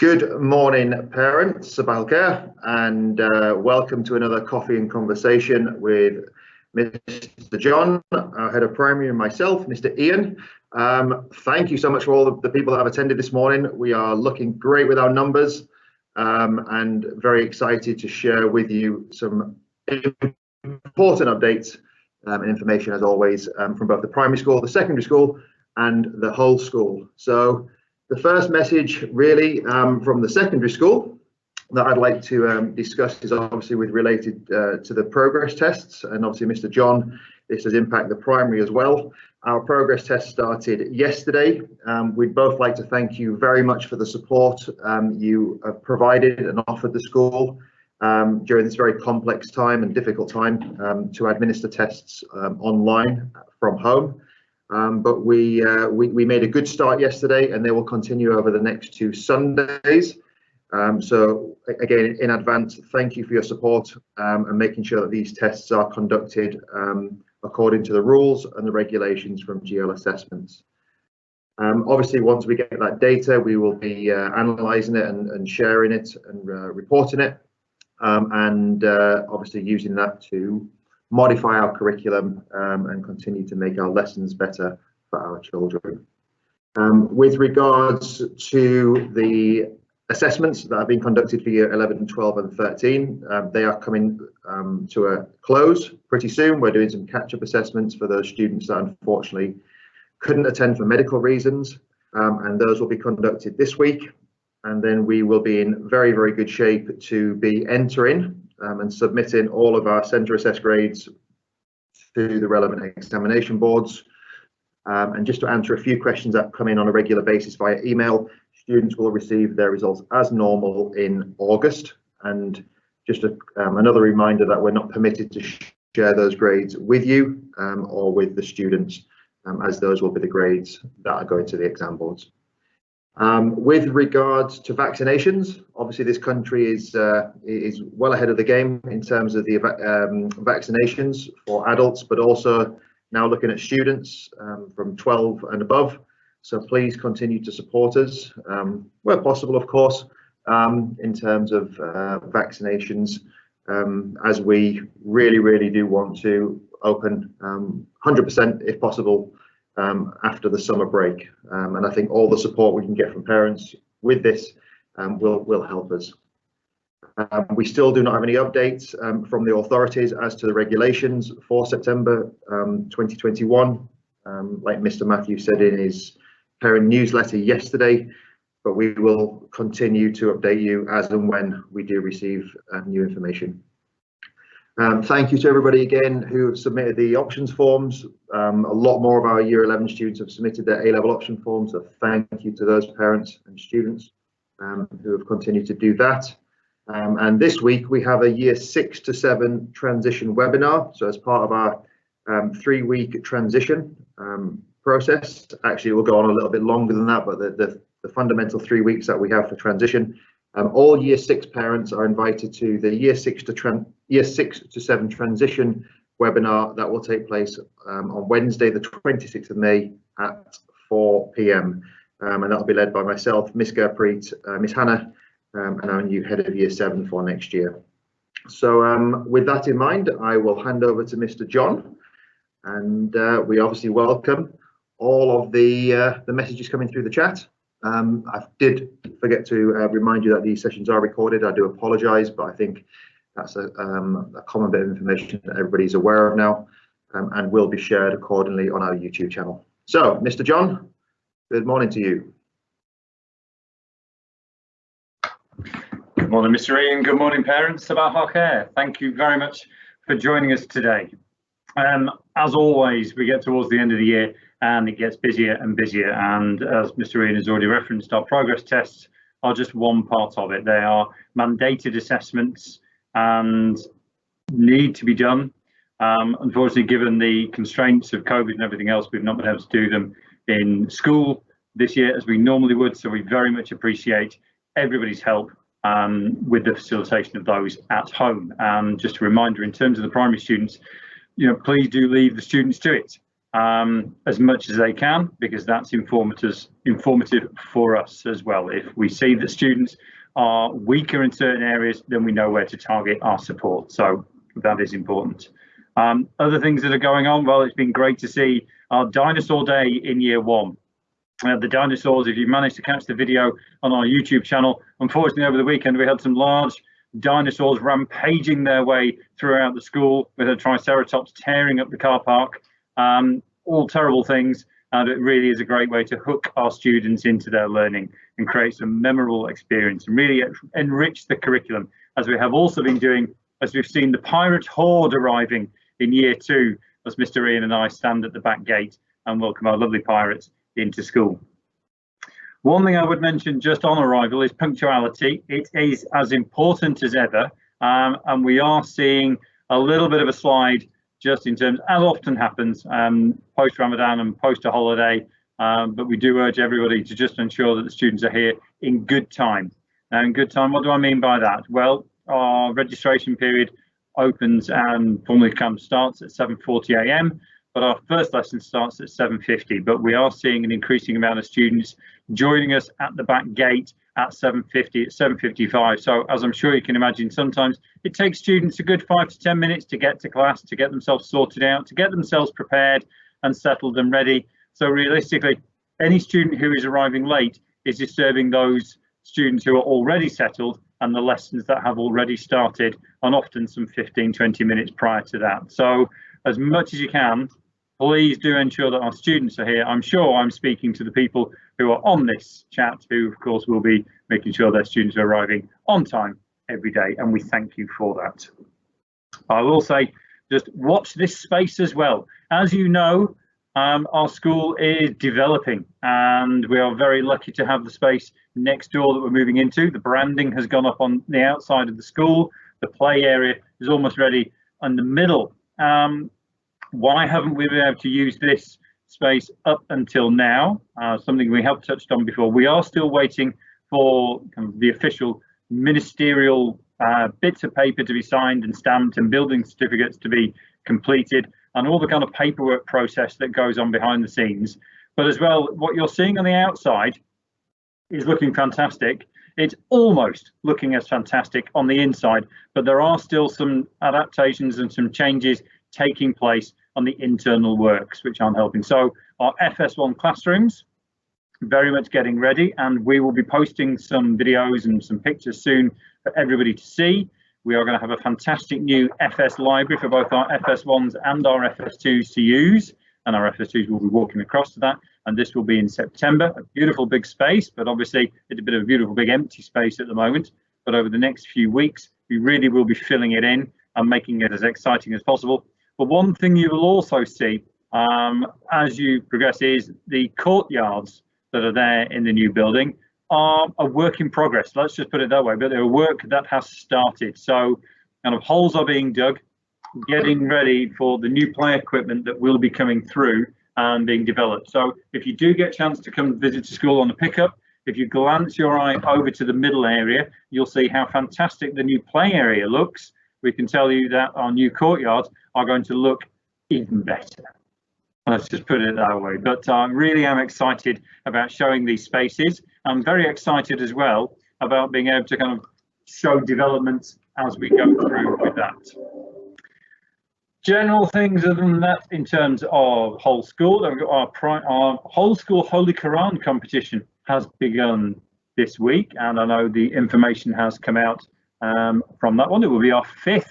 Good morning, parents, Sabah al Khair, and welcome to another coffee and conversation with Mr. John, our head of primary, and myself, Mr. Ian. Thank you so much for all the people that have attended this morning. We are looking great with our numbers and very excited to share with you some important updates and information, as always, from both the primary school, the secondary school, and the whole school. So the first message really from the secondary school that I'd like to discuss is obviously related to the progress tests, and obviously Mr. John, this has impacted the primary as well. Our progress test started yesterday. We'd both like to thank you very much for the support you have provided and offered the school during this very complex time and difficult time to administer tests online from home. But we made a good start yesterday, and they will continue over the next 2 Sundays. So again, in advance, thank you for your support and making sure that these tests are conducted according to the rules and the regulations from GL assessments. Obviously, once we get that data, we will be analysing it and sharing it and reporting it, and obviously using that to modify our curriculum and continue to make our lessons better for our children. With regards to the assessments that have been conducted for year 11, 12 and 13, they are coming to a close pretty soon. We're doing some catch-up assessments for those students that unfortunately couldn't attend for medical reasons, and those will be conducted this week. And then we will be in very, very good shape to be entering and submitting all of our centre assessed grades to the relevant examination boards. And just to answer a few questions that come in on a regular basis via email, students will receive their results as normal in August. And just another reminder that we're not permitted to share those grades with you or with the students, as those will be the grades that are going to the exam boards. With regards to vaccinations, obviously this country is well ahead of the game in terms of the vaccinations for adults, but also now looking at students from 12 and above. So please continue to support us where possible, of course, in terms of vaccinations, as we really do want to open 100% if possible after the summer break, and I think all the support we can get from parents with this will help us. We still do not have any updates from the authorities as to the regulations for September 2021, like Mr. Matthew said in his parent newsletter yesterday, but we will continue to update you as and when we do receive new information. Thank you to everybody again who have submitted the options forms. A lot more of our year 11 students have submitted their A-level option forms, so thank you to those parents and students who have continued to do that. And this week we have a year 6 to 7 transition webinar. So as part of our 3-week transition process, actually it will go on a little bit longer than that, but the fundamental 3 weeks that we have for transition, all year 6 parents are invited to the year 6 to 7 transition webinar that will take place on Wednesday, the 26th of May at 4 p.m. And that will be led by myself, Miss Gurpreet, Miss Hannah, and our new head of year 7 for next year. So with that in mind, I will hand over to Mr. John, and we obviously welcome all of the messages coming through the chat. I did forget to remind you that these sessions are recorded. I do apologise, but I think that's a common bit of information that everybody's aware of now, and will be shared accordingly on our YouTube channel. So, Mr. John, good morning to you. Good morning, Mr. Ian. Good morning, parents. Sabah al Khair. Thank you very much for joining us today. As always, we get towards the end of the year and it gets busier and busier, and as Mr. Ian has already referenced, our progress tests are just one part of it. They are mandated assessments and need to be done. Unfortunately, given the constraints of COVID and everything else, we've not been able to do them in school this year as we normally would, so we very much appreciate everybody's help with the facilitation of those at home. Just a reminder, in terms of the primary students, please do leave the students to it. as much as they can, because that's informative for us as well. If we see that students are weaker in certain areas, then we know where to target our support. So that is important. Other things that are going on, well, it's been great to see our Dinosaur Day in Year 1. The dinosaurs, if you managed to catch the video on our YouTube channel, unfortunately over the weekend we had some large dinosaurs rampaging their way throughout the school, with a triceratops tearing up the car park. All terrible things, and it really is a great way to hook our students into their learning and create some memorable experience and really enrich the curriculum, as we have also been doing, as we've seen the pirate horde arriving in Year 2, as Mr. Ian and I stand at the back gate and welcome our lovely pirates into school. One thing I would mention just on arrival is punctuality. It is as important as ever, and we are seeing a little bit of a slide just in terms, as often happens, post Ramadan and post a holiday, but we do urge everybody to just ensure that the students are here in good time. Now, in good time, what do I mean by that? Well, our registration period opens and formally starts at 7:40 a.m. but our first lesson starts at 7:50. But we are seeing an increasing amount of students joining us at the back gate at 7:50, at 7:55. So as I'm sure you can imagine, sometimes it takes students a good 5 to 10 minutes to get to class, to get themselves sorted out, to get themselves prepared and settled and ready. So realistically, any student who is arriving late is disturbing those students who are already settled and the lessons that have already started, and often some 15-20 minutes prior to that. So as much as you can, please do ensure that our students are here. I'm sure I'm speaking to the people who are on this chat, who of course will be making sure their students are arriving on time every day, and we thank you for that. I will say, just watch this space as well. As you know, our school is developing, and we are very lucky to have the space next door that we're moving into. The branding has gone up on the outside of the school. The play area is almost ready in the middle. Why haven't we been able to use this space up until now? Something we have touched on before. We are still waiting for kind of the official ministerial bits of paper to be signed and stamped, and building certificates to be completed, and all the kind of paperwork process that goes on behind the scenes. But as well, what you're seeing on the outside is looking fantastic. It's almost looking as fantastic on the inside, but there are still some adaptations and some changes taking place on the internal works, which aren't helping. So our FS1 classrooms, very much getting ready, and we will be posting some videos and some pictures soon for everybody to see. We are going to have a fantastic new FS library for both our FS1s and our FS2s to use, and our FS2s will be walking across to that, and this will be in September. A beautiful big space, but obviously it's a bit of a beautiful big empty space at the moment. But over the next few weeks, we really will be filling it in and making it as exciting as possible. But one thing you will also see as you progress is the courtyards that are there in the new building are a work in progress. Let's just put it that way, but they're work that has started. So kind of holes are being dug, getting ready for the new play equipment that will be coming through and being developed. So if you do get a chance to come visit the school on the pickup, if you glance your eye over to the middle area, you'll see how fantastic the new play area looks. We can tell you that our new courtyards are going to look even better. Let's just put it that way. But I really am excited about showing these spaces. I'm very excited as well about being able to kind of show developments as we go through with that. General things other than that, in terms of whole school, our whole school Holy Quran competition has begun this week, and I know the information has come out from that one. It will be our 5th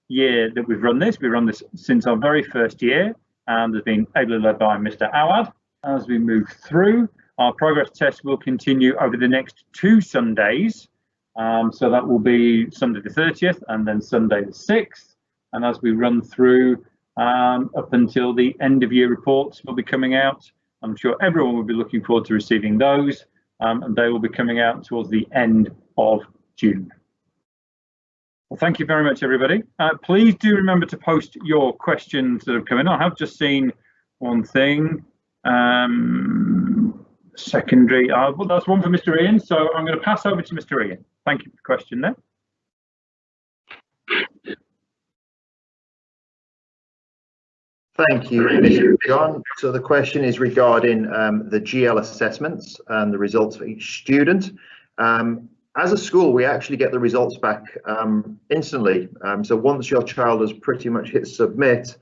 year that we've run this. We've run this since our very first year, and has been ably led by Mr. Awad. As we move through, our progress test will continue over the next 2 Sundays. So that will be Sunday the 30th and then Sunday the 6th. And as we run through up until the end of year reports will be coming out, I'm sure everyone will be looking forward to receiving those, and they will be coming out towards the end of June. Well, thank you very much, everybody. Please do remember to post your questions that have come in. I have just seen one thing. Secondary, well, that's one for Mr. Ian, so I'm going to pass over to Mr. Ian. Thank you for the question there. Thank you, Mr. John. So the question is regarding the GL assessments and the results for each student. As a school, we actually get the results back instantly. So once your child has pretty much hit submit,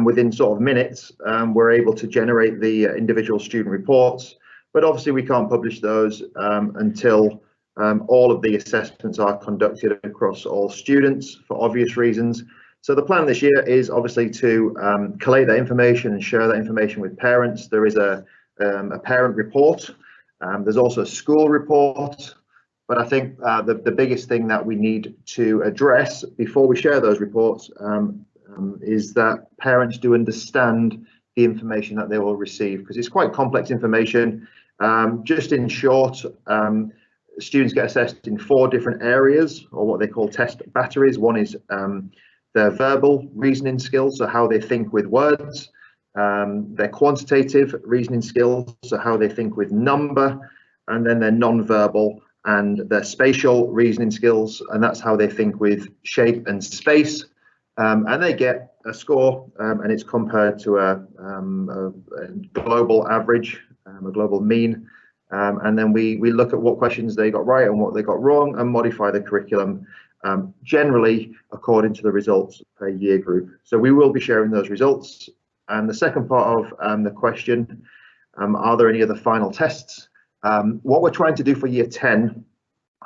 within sort of minutes, we're able to generate the individual student reports. But obviously we can't publish those until all of the assessments are conducted across all students for obvious reasons. So the plan this year is obviously to collate that information and share that information with parents. There is a parent report. There's also a school report. But I think the biggest thing that we need to address before we share those reports is that parents do understand the information that they will receive, because it's quite complex information. Just in short, students get assessed in 4 different areas, or what they call test batteries. One is their verbal reasoning skills, so how they think with words, their quantitative reasoning skills, so how they think with number, and then their non-verbal and their spatial reasoning skills, and that's how they think with shape and space. And they get a score, and it's compared to a global average, a global mean. And then we look at what questions they got right and what they got wrong, and modify the curriculum generally according to the results per year group. So we will be sharing those results. And the second part of the question, are there any other final tests? What we're trying to do for year 10,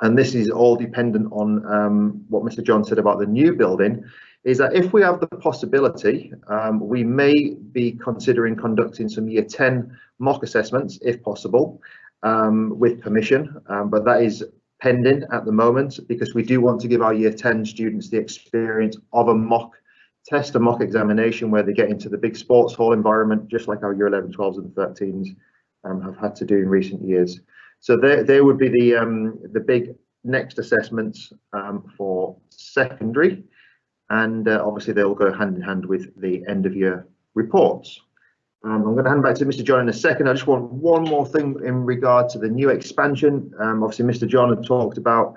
and this is all dependent on what Mr. John said about the new building, is that if we have the possibility, we may be considering conducting some year 10 mock assessments if possible, with permission, but that is pending at the moment, because we do want to give our year 10 students the experience of a mock test, a mock examination, where they get into the big sports hall environment, just like our year 11, 12s and 13s have had to do in recent years. So there would be the big next assessments for secondary, and obviously they will go hand in hand with the end of year reports. I'm going to hand back to Mr. John in a second. I just want one more thing in regard to the new expansion. Obviously Mr. John had talked about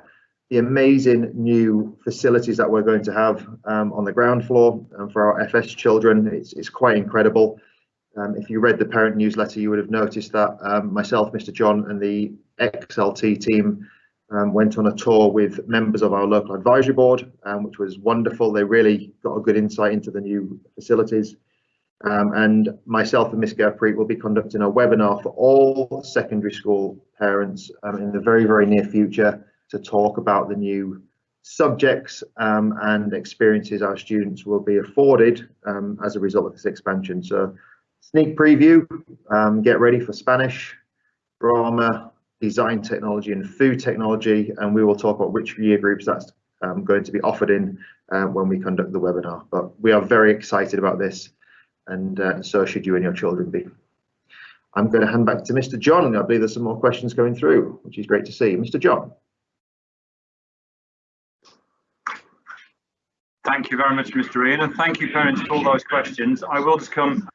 the amazing new facilities that we're going to have on the ground floor for our FS children. It's quite incredible. If you read the parent newsletter, you would have noticed that myself, Mr. John, and the XLT team went on a tour with members of our local advisory board, which was wonderful. They really got a good insight into the new facilities. And myself and Miss Gurpreet will be conducting a webinar for all secondary school parents in the very, very near future to talk about the new subjects and experiences our students will be afforded as a result of this expansion. So sneak preview, get ready for Spanish, drama, design technology and food technology, and we will talk about which year groups that's going to be offered in when we conduct the webinar. But we are very excited about this, and so should you and your children be. I'm going to hand back to Mr. John, and I believe there's some more questions going through, which is great to see. Mr. John. Thank you very much, Mr. Ian, and thank you, parents, for all those questions. I will just come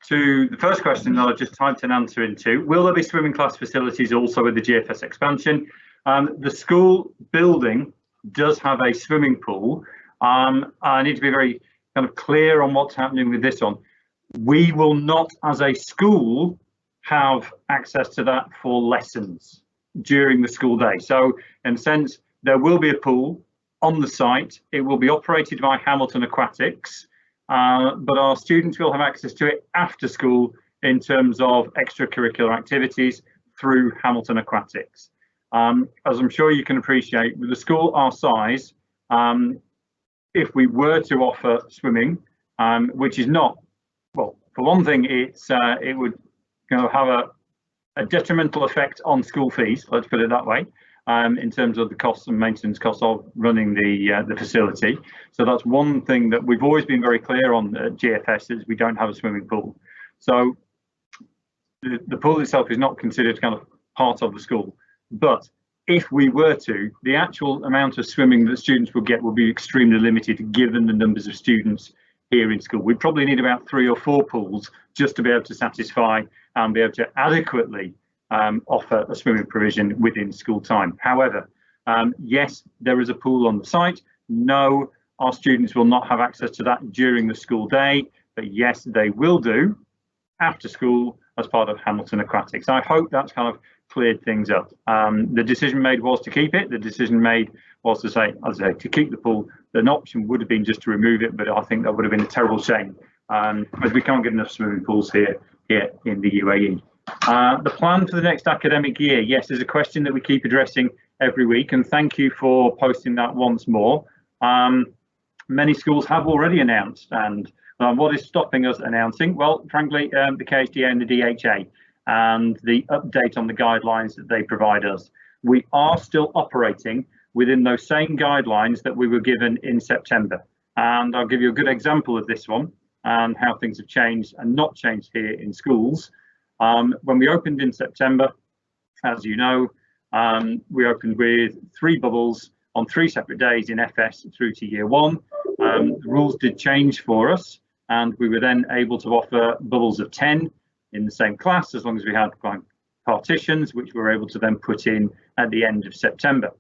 to the first question that I just typed an answer into. Will there be swimming class facilities also with the GFS expansion? The school building does have a swimming pool. I need to be very kind of clear on what's happening with this one. We will not, as a school, have access to that for lessons during the school day. So in a sense, there will be a pool on the site. It will be operated by Hamilton Aquatics, but our students will have access to it after school in terms of extracurricular activities through Hamilton Aquatics. As I'm sure you can appreciate, with a school our size, if we were to offer swimming, which is not, well, for one thing, it would have a detrimental effect on school fees, let's put it that way, in terms of the costs and maintenance costs of running the facility. So that's one thing that we've always been very clear on at GFS, is we don't have a swimming pool. So the pool itself is not considered kind of part of the school. But if we were to, the actual amount of swimming that students would get will be extremely limited given the numbers of students here in school. We'd probably need about 3 or 4 pools just to be able to satisfy and be able to adequately offer a swimming provision within school time. However, yes, there is a pool on the site. No, our students will not have access to that during the school day. but yes, they will do after school as part of Hamilton Aquatics. I hope that's kind of cleared things up. The decision made was to keep it. The decision made was to say, as I say, to keep the pool. An option would have been just to remove it, but I think that would have been a terrible shame, as we can't get enough swimming pools here in the UAE. The plan for the next academic year, yes, is a question that we keep addressing every week, and thank you for posting that once more. Many schools have already announced, and what is stopping us announcing? Well, frankly, the KHDA and the DHA and the update on the guidelines that they provide us. We are still operating within those same guidelines that we were given in September. And I'll give you a good example of this one and how things have changed and not changed here in schools. When we opened in September, as you know, we opened with 3 bubbles on 3 separate days in FS through to year 1. The rules did change for us, and we were then able to offer bubbles of 10 in the same class, as long as we had partitions, which we were able to then put in at the end of September.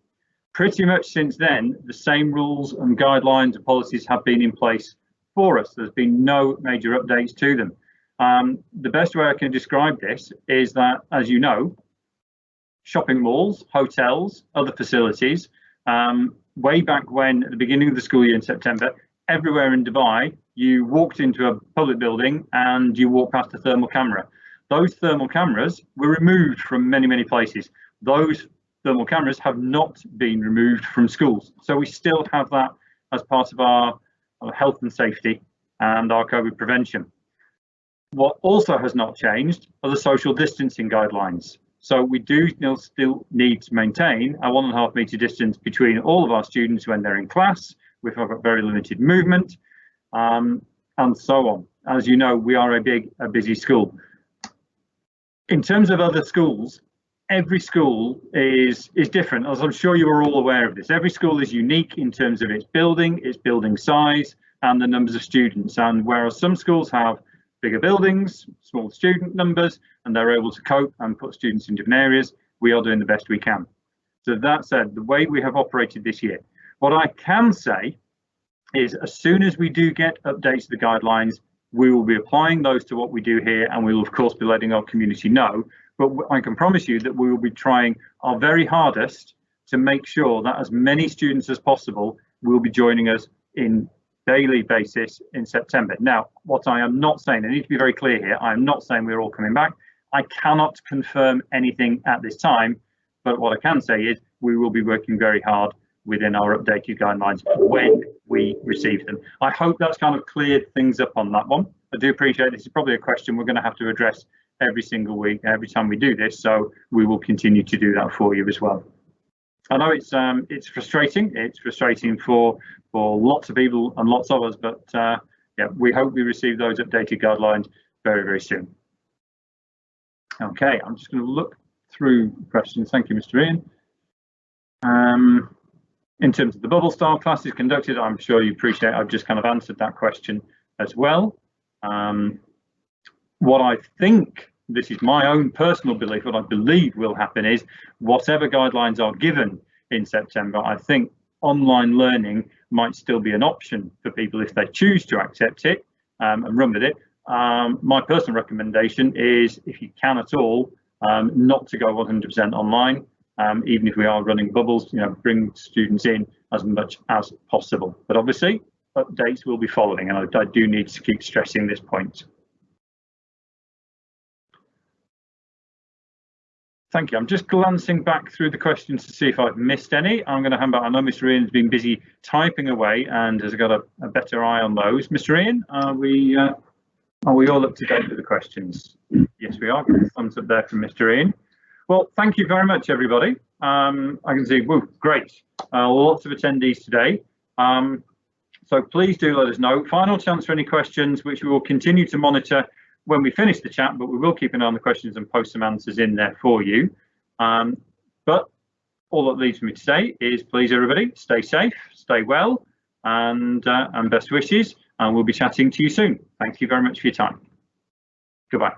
Pretty much since then, the same rules and guidelines and policies have been in place for us. There's been no major updates to them. The best way I can describe this is that, as you know, shopping malls, hotels, other facilities, way back when, at the beginning of the school year in September, everywhere in Dubai, you walked into a public building and you walked past a thermal camera. Those thermal cameras were removed from many, many places. Those thermal cameras have not been removed from schools. So we still have that as part of our health and safety and our COVID prevention. What also has not changed are the social distancing guidelines. So we do still need to maintain a 1.5 metre distance between all of our students when they're in class. We've got very limited movement, and so on. As you know, we are a busy school. In terms of other schools, every school is different, as I'm sure you are all aware of this. Every school is unique in terms of its building size, and the numbers of students. And whereas some schools have bigger buildings, small student numbers, and they're able to cope and put students in different areas, we are doing the best we can. So that said, the way we have operated this year, what I can say is as soon as we do get updates to the guidelines, we will be applying those to what we do here, and we will of course be letting our community know. But I can promise you that we will be trying our very hardest to make sure that as many students as possible will be joining us in daily basis in September. Now, what I am not saying, I need to be very clear here, I am not saying we're all coming back. I cannot confirm anything at this time, but what I can say is we will be working very hard within our updated guidelines when we receive them. I hope that's kind of cleared things up on that one. I do appreciate this is probably a question we're going to have to address every single week, every time we do this, so we will continue to do that for you as well. I know it's frustrating. It's frustrating for lots of people and lots of us, but yeah, we hope we receive those updated guidelines very, very soon. Okay, I'm just going to look through questions. Thank you, Mr. Ian. In terms of the bubble style classes conducted, I'm sure you appreciate I've just kind of answered that question as well. What I think, this is my own personal belief, what I believe will happen is whatever guidelines are given in September, I think online learning might still be an option for people if they choose to accept it and run with it. My personal recommendation is, if you can at all, not to go 100% online. Even if we are running bubbles, bring students in as much as possible. But obviously, updates will be following, and I do need to keep stressing this point. Thank you. I'm just glancing back through the questions to see if I've missed any. I'm going to hand back. I know Mr. Ian's been busy typing away and has got a better eye on those. Mr. Ian, are we all up to date with the questions? Yes, we are. Thumbs up there from Mr. Ian. Well, thank you very much, everybody. I can see, whoa, great. Lots of attendees today. So please do let us know. Final chance for any questions, which we will continue to monitor when we finish the chat, but we will keep an eye on the questions and post some answers in there for you. But all that leaves me to say is, please, everybody, stay safe, stay well, and best wishes. And we'll be chatting to you soon. Thank you very much for your time. Goodbye.